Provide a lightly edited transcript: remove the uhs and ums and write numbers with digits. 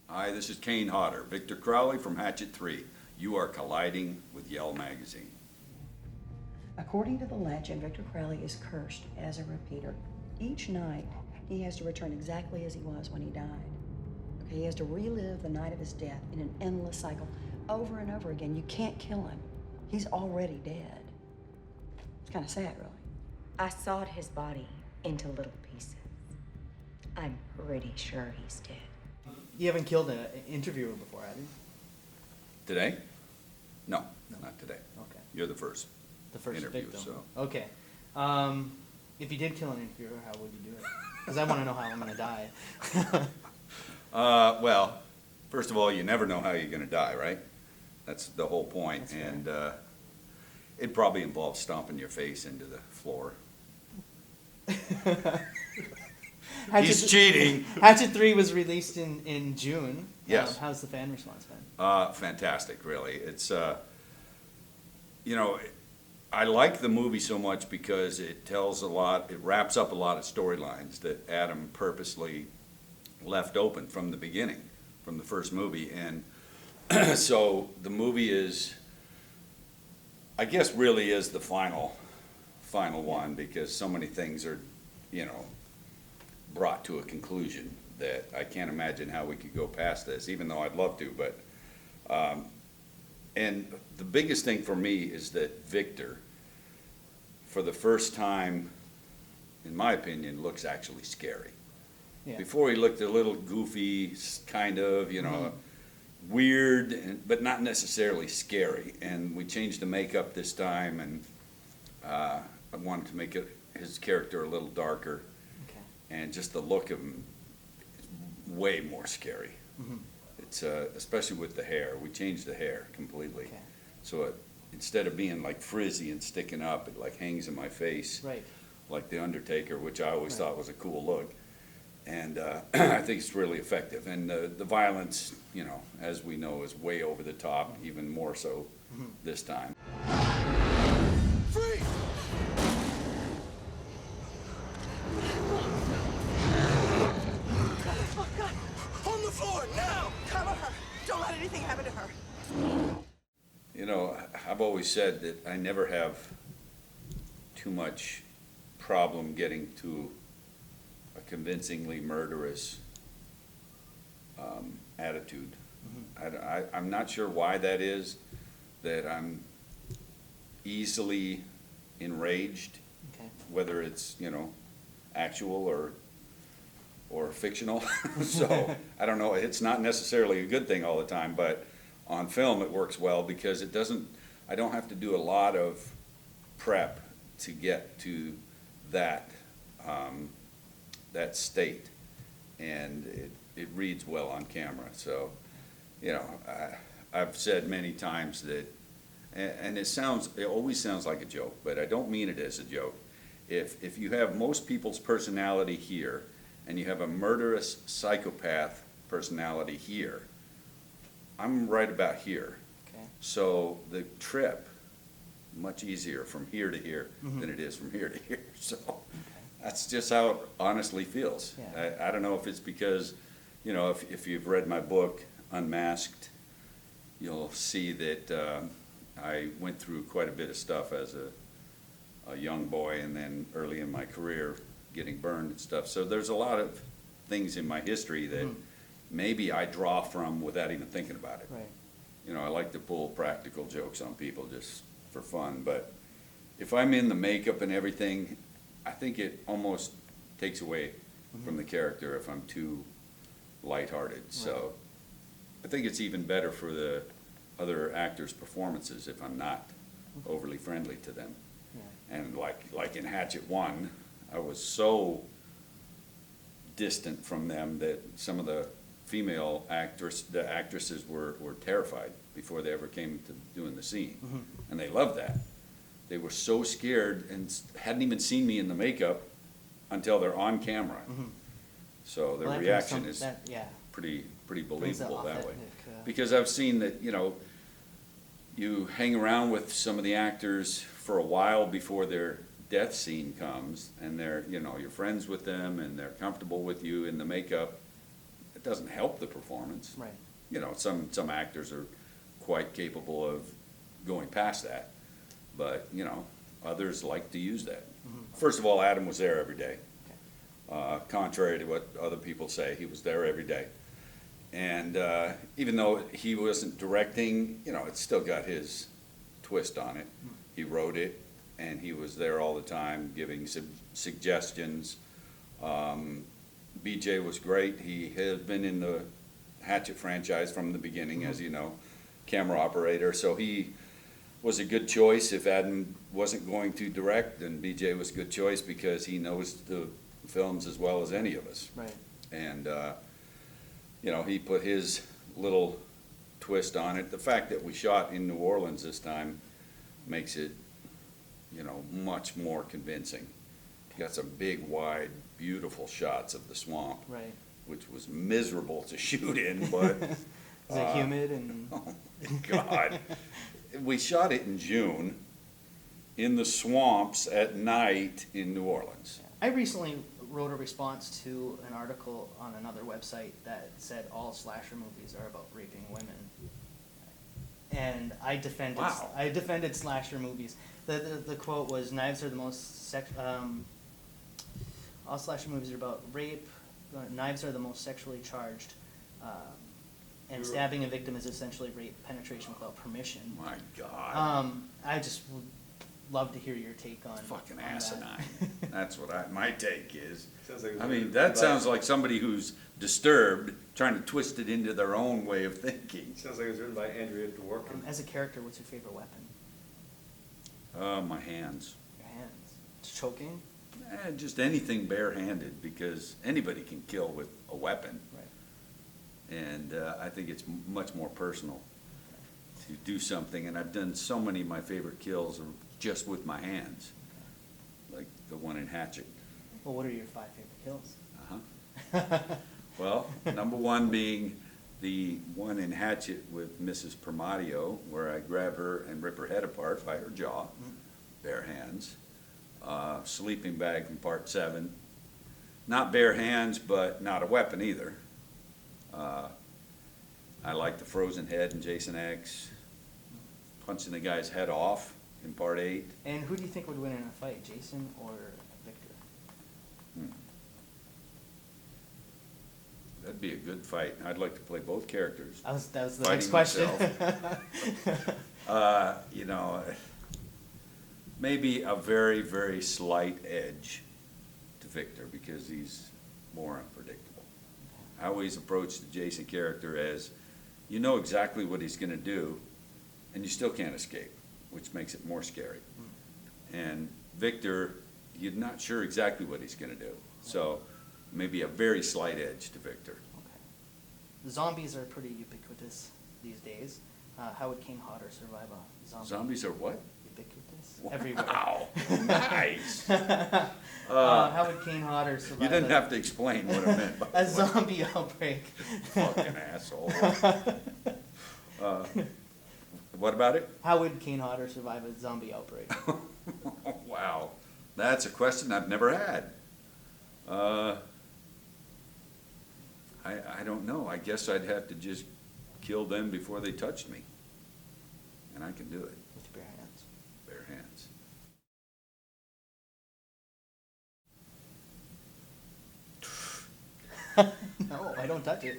Hi, this is Kane Hodder, Victor Crowley from Hatchet III. You are colliding with Yell Magazine. According to the legend, Victor Crowley is cursed as a repeater. Each night, he has to return exactly as he was when he died. Okay, he has to relive the night of his death in an endless cycle over and over again. You can't kill him. He's already dead. It's kind of sad, really. I sawed his body into little pieces. I'm pretty sure he's dead. You haven't killed an interviewer before, have you? Today? No, not today. Okay. You're the first. The first interview, victim. so. Okay. If you did kill an interviewer, how would you do it? Because I want to know how I'm going to die. Well, first of all, you never know how you're going to die, right? That's the whole point. That's fair. And it probably involves stomping your face into the floor. He's cheating. Hatchet 3 was released in June. Yes. How's the fan response been? Fantastic, really. It's, I like the movie so much because it tells a lot, it wraps up a lot of storylines that Adam purposely left open from the beginning, from the first movie. And so the movie is, I guess, really is the final one, because so many things are, brought to a conclusion that I can't imagine how we could go past this, even though I'd love to. But and the biggest thing for me is that Victor, for the first time, in my opinion, looks actually scary. Yeah. Before he looked a little goofy, kind of, weird, but not necessarily scary. And we changed the makeup this time, and I wanted to make his character a little darker. Okay. And just the look of him is way more scary. Mm-hmm. It's especially with the hair. We changed the hair completely. Okay. So instead of being like frizzy and sticking up, it like hangs in my face, Right. like the Undertaker, which I always Right. thought was a cool look. And I think it's really effective. And the violence, as we know, is way over the top, even more so this time. Freeze! Oh, God! On the floor, now! Cover her! Don't let anything happen to her! I've always said that I never have too much problem getting to a convincingly murderous attitude. I'm not sure why that is, that I'm easily enraged, Okay. whether it's, actual or fictional. So, I don't know, it's not necessarily a good thing all the time, but on film it works well because I don't have to do a lot of prep to get to that state, and it reads well on camera. So, I've said many times that, and it always sounds like a joke, but I don't mean it as a joke. If you have most people's personality here, and you have a murderous psychopath personality here, I'm right about here. Okay. So the trip, much easier from here to here than it is from here to here. So that's just how it honestly feels. Yeah. I don't know if it's because, if you've read my book, Unmasked, you'll see that I went through quite a bit of stuff as a young boy, and then early in my career getting burned and stuff. So there's a lot of things in my history that maybe I draw from without even thinking about it. Right. I like to pull practical jokes on people just for fun, but if I'm in the makeup and everything, I think it almost takes away from the character if I'm too lighthearted. So I think it's even better for the other actors' performances if I'm not overly friendly to them. Yeah. And like in Hatchet 1, I was so distant from them that some of the female actresses were terrified before they ever came to doing the scene. And they loved that. They were so scared and hadn't even seen me in the makeup until they're on camera. So their Well, that brings reaction some- is that- yeah. pretty Brings believable that way. authentic, Because I've seen that, you hang around with some of the actors for a while before their death scene comes, and you're friends with them and they're comfortable with you in the makeup. doesn't help the performance. Right. You know, some actors are quite capable of going past that, but, you know, others like to use that. First of all, Adam was there every day. Contrary to what other people say, he was there every day. And even though he wasn't directing, you know, it still got his twist on it. He wrote it, and he was there all the time giving suggestions. BJ was great. He has been in the Hatchet franchise from the beginning, as you know, camera operator. So he was a good choice. If Adam wasn't going to direct, then BJ was a good choice because he knows the films as well as any of us. Right. And, you know, he put his little twist on it. The fact that we shot in New Orleans this time makes it, you know, much more convincing. Got some big, wide, beautiful shots of the swamp, Right. which was miserable to shoot in, but Is it humid and? oh my God. We shot it in June in the swamps at night in New Orleans. I recently wrote a response to an article on another website that said all slasher movies are about raping women, and I defended Wow. I defended slasher movies. The quote was, "Knives are the most all slasher movies are about rape. Knives are the most sexually charged, and stabbing a victim is essentially rape, penetration without permission." My God. I just would love to hear your take on Fucking on that. asinine. That's what my take is. Sounds like it was I mean, written that by- sounds like somebody who's disturbed, trying to twist it into their own way of thinking. Sounds like it was written by Andrea Dworkin. As a character, what's your favorite weapon? My hands. Your hands. Choking? Just anything barehanded, because anybody can kill with a weapon. Right. And I think it's much more personal to do something. And I've done so many of my favorite kills are just with my hands, like the one in Hatchet. Well, what are your 5 favorite kills? Uh-huh. Well, number one being the one in Hatchet with Mrs. Primadio, where I grab her and rip her head apart by her jaw, bare hands. Sleeping bag from part 7. Not bare hands, but not a weapon either. I like the frozen head in Jason X. Punching the guy's head off in part 8. And who do you think would win in a fight, Jason or Victor? That'd be a good fight. I'd like to play both characters. That was the Fighting next question. You know, maybe a very, very slight edge to Victor because he's more unpredictable. I always approach the Jason character as, you know exactly what he's gonna do, and you still can't escape, which makes it more scary. And Victor, you're not sure exactly what he's gonna do. So maybe a very slight edge to Victor. Okay. The zombies are pretty ubiquitous these days. How would Kane Hodder survive a zombie? Zombies are what? Ubiquitous? Everywhere. Wow, nice. How would Kane Hodder survive You didn't have to explain what it meant by a that. zombie outbreak? Fucking asshole. What about it? How would Kane Hodder survive a zombie outbreak? Wow, that's a question I've never had. I don't know. I guess I'd have to just kill them before they touched me. And I can do it, With bare hands. bare hands. No, I don't touch it.